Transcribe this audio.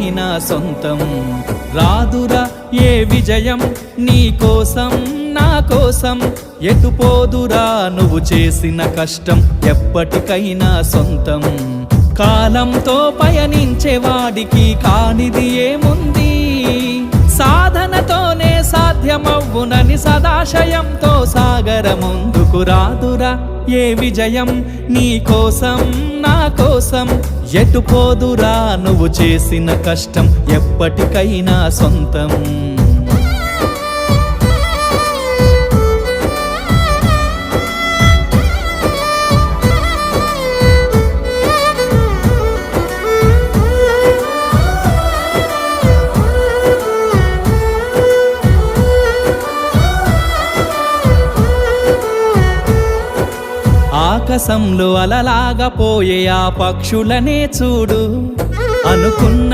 ఎప్పటికైనా సొంతం. రాదురా ఏ విజయం నీ కోసం నా కోసం, ఎటుపోదురా నువ్వు చేసిన కష్టం ఎప్పటికైనా సొంతం. కాలంతో పయనించేవాడికి కానిది ఏముంది, సాధనతోనే సాధ్యమవ్వునని సదాశయంతో సాగర ముందుకు. రాదురా ఏ విజయం నీ కోసం నా కోసం, ఎటుపోదురా నువ్వు చేసిన కష్టం ఎప్పటికైనా సొంతం. ఆకాశంలో అలలాగా పోయే ఆ పక్షులనే చూడు, అనుకున్న